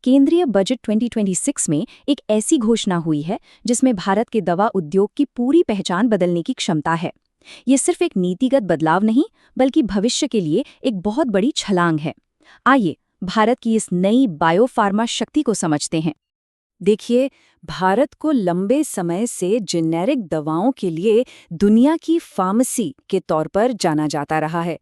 केंद्रीय बजट 2026 में एक ऐसी घोषणा हुई है जिसमें भारत के दवा उद्योग की पूरी पहचान बदलने की क्षमता है। ये सिर्फ एक नीतिगत बदलाव नहीं, बल्कि भविष्य के लिए एक बहुत बड़ी छलांग है। आइए भारत की इस नई बायोफार्मा शक्ति को समझते हैं। देखिए, भारत को लंबे समय से जेनेरिक दवाओं के लिए दुनिया की फार्मेसी के तौर पर जाना जाता रहा है।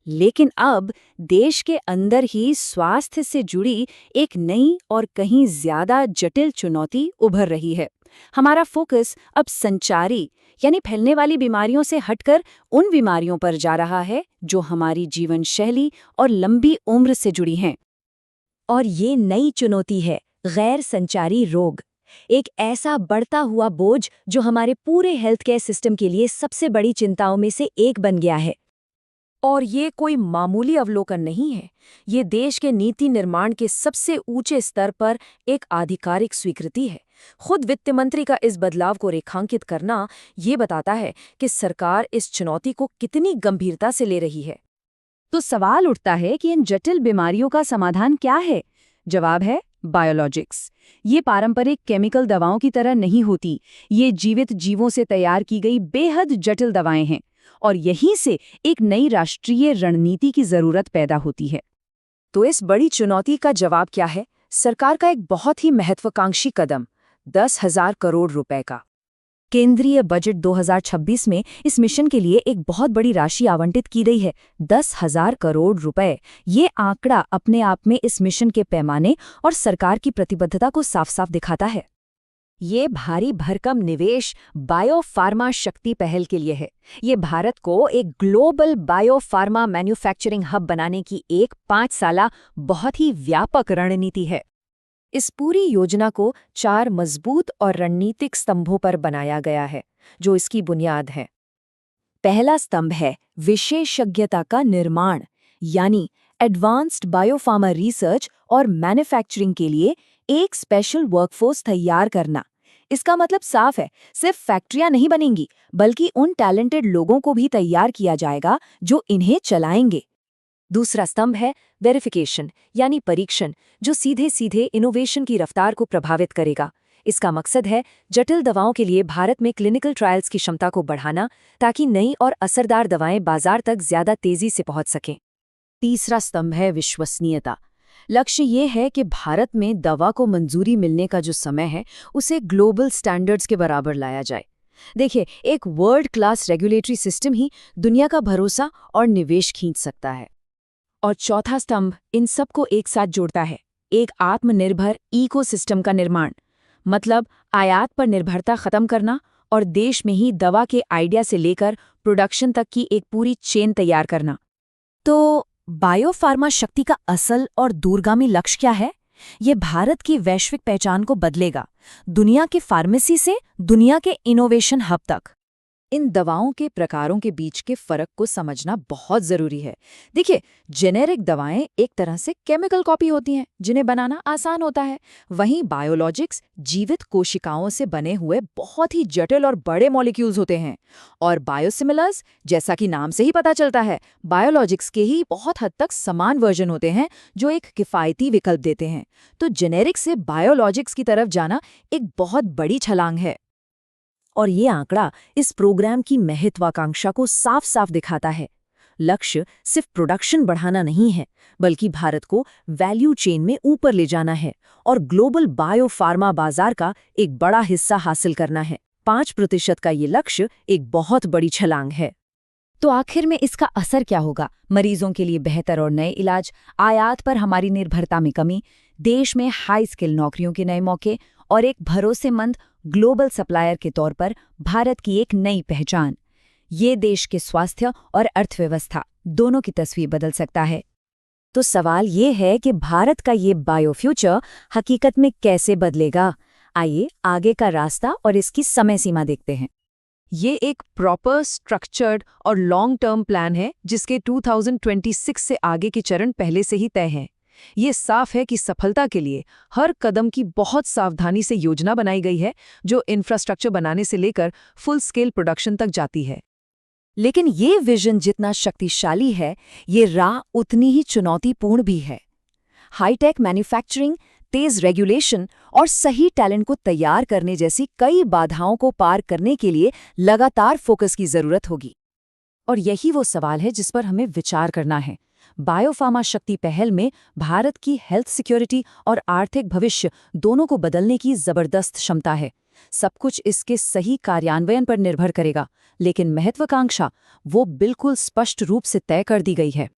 लेकिन अब देश के अंदर ही स्वास्थ्य से जुड़ी एक नई और कहीं ज्यादा जटिल चुनौती उभर रही है। हमारा फोकस अब संचारी यानी फैलने वाली बीमारियों से हटकर उन बीमारियों पर जा रहा है जो हमारी जीवन शैली और लंबी उम्र से जुड़ी हैं। और ये नई चुनौती है गैर संचारी रोग, एक ऐसा बढ़ता हुआ बोझ जो हमारे पूरे हेल्थ केयर सिस्टम के लिए सबसे बड़ी चिंताओं में से एक बन गया है। और ये कोई मामूली अवलोकन नहीं है, ये देश के नीति निर्माण के सबसे ऊंचे स्तर पर एक आधिकारिक स्वीकृति है। खुद वित्त मंत्री का इस बदलाव को रेखांकित करना ये बताता है कि सरकार इस चुनौती को कितनी गंभीरता से ले रही है। तो सवाल उठता है कि इन जटिल बीमारियों का समाधान क्या है? जवाब है बायोलॉजिक्स। ये पारंपरिक केमिकल दवाओं की तरह नहीं होती, ये जीवित जीवों से तैयार की गई बेहद जटिल दवाएं हैं, और यहीं से एक नई राष्ट्रीय रणनीति की जरूरत पैदा होती है। तो इस बड़ी चुनौती का जवाब क्या है? सरकार का एक बहुत ही महत्वाकांक्षी कदम, 10,000 करोड़ रुपए का। केंद्रीय बजट 2026 में इस मिशन के लिए एक बहुत बड़ी राशि आवंटित की गई है, 10,000 करोड़ रुपए। ये आंकड़ा अपने आप में इस मिशन के पैमाने और सरकार की प्रतिबद्धता को साफ साफ दिखाता है। ये भारी भरकम निवेश बायोफार्मा शक्ति पहल के लिए है। ये भारत को एक ग्लोबल बायोफार्मा मैन्युफैक्चरिंग हब बनाने की एक 5 साला बहुत ही व्यापक रणनीति है। इस पूरी योजना को 4 मजबूत और रणनीतिक स्तंभों पर बनाया गया है, जो इसकी बुनियाद है। पहला स्तंभ है विशेषज्ञता का निर्माण, यानी एडवांस्ड बायोफार्मा रिसर्च और मैन्युफैक्चरिंग के लिए एक स्पेशल वर्कफोर्स तैयार करना। इसका मतलब साफ है, सिर्फ फैक्ट्रियां नहीं बनेंगी, बल्कि उन टैलेंटेड लोगों को भी तैयार किया जाएगा जो इन्हें चलाएंगे। दूसरा स्तंभ है वेरिफिकेशन, यानी परीक्षण, जो सीधे सीधे इनोवेशन की रफ्तार को प्रभावित करेगा। इसका मकसद है जटिल दवाओं के लिए भारत में क्लिनिकल ट्रायल्स की क्षमता को बढ़ाना, ताकि नई और असरदार दवाएं बाजार तक ज्यादा तेजी से पहुंच सकें। तीसरा स्तंभ है विश्वसनीयता। लक्ष्य ये है कि भारत में दवा को मंजूरी मिलने का जो समय है, उसे ग्लोबल स्टैंडर्ड्स के बराबर लाया जाए। देखिए, एक वर्ल्ड क्लास रेगुलेटरी सिस्टम ही दुनिया का भरोसा और निवेश खींच सकता है। और चौथा स्तंभ इन सबको एक साथ जोड़ता है, एक आत्मनिर्भर इकोसिस्टम का निर्माण। मतलब आयात पर निर्भरता खत्म करना और देश में ही दवा के आइडिया से लेकर प्रोडक्शन तक की एक पूरी चेन तैयार करना। तो बायोफार्मा शक्ति का असल और दूरगामी लक्ष्य क्या है? ये भारत की वैश्विक पहचान को बदलेगा, दुनिया के फार्मेसी से दुनिया के इनोवेशन हब तक। इन दवाओं के प्रकारों के बीच के फर्क को समझना बहुत जरूरी है। देखिए, जेनेरिक दवाएं एक तरह से केमिकल कॉपी होती हैं, जिन्हें बनाना आसान होता है। वहीं बायोलॉजिक्स जीवित कोशिकाओं से बने हुए बहुत ही जटिल और बड़े मॉलिक्यूल्स होते हैं। और बायोसिमिलर्स, जैसा कि नाम से ही पता चलता है, बायोलॉजिक्स के ही बहुत हद तक समान वर्जन होते हैं, जो एक किफायती विकल्प देते हैं। तो जेनेरिक से बायोलॉजिक्स की तरफ जाना एक बहुत बड़ी छलांग है। और ये आंकड़ा इस प्रोग्राम की महत्वाकांक्षा को साफ साफ दिखाता है। लक्ष्य सिर्फ प्रोडक्शन बढ़ाना नहीं है, बल्कि भारत को वैल्यू चेन में ऊपर ले जाना है और ग्लोबल बायोफार्मा बाजार का एक बड़ा हिस्सा हासिल करना है। 5% का ये लक्ष्य एक बहुत बड़ी छलांग है। तो आखिर में इसका असर क्या होगा? मरीजों के लिए बेहतर और नए इलाज, आयात पर हमारी निर्भरता में कमी, देश में हाई स्किल नौकरियों के नए मौके और एक भरोसेमंद ग्लोबल सप्लायर के तौर पर भारत की एक नई पहचान। ये देश के स्वास्थ्य और अर्थव्यवस्था दोनों की तस्वीर बदल सकता है। तो सवाल ये है कि भारत का ये बायो फ्यूचर हकीकत में कैसे बदलेगा? आइए आगे का रास्ता और इसकी समय सीमा देखते हैं। ये एक प्रॉपर स्ट्रक्चर्ड और लॉन्ग टर्म प्लान है, जिसके 2026 से आगे के चरण पहले से ही तय हैं। ये साफ है कि सफलता के लिए हर कदम की बहुत सावधानी से योजना बनाई गई है, जो इंफ्रास्ट्रक्चर बनाने से लेकर फुल स्केल प्रोडक्शन तक जाती है। लेकिन ये विजन जितना शक्तिशाली है, ये राह उतनी ही चुनौतीपूर्ण भी है। हाईटेक मैन्युफैक्चरिंग, तेज रेगुलेशन और सही टैलेंट को तैयार करने जैसी कई बाधाओं को पार करने के लिए लगातार फोकस की जरूरत होगी। और यही वो सवाल है जिस पर हमें विचार करना है। बायोफार्मा शक्ति पहल में भारत की हेल्थ सिक्योरिटी और आर्थिक भविष्य दोनों को बदलने की जबरदस्त क्षमता है। सब कुछ इसके सही कार्यान्वयन पर निर्भर करेगा, लेकिन महत्वाकांक्षा वो बिल्कुल स्पष्ट रूप से तय कर दी गई है।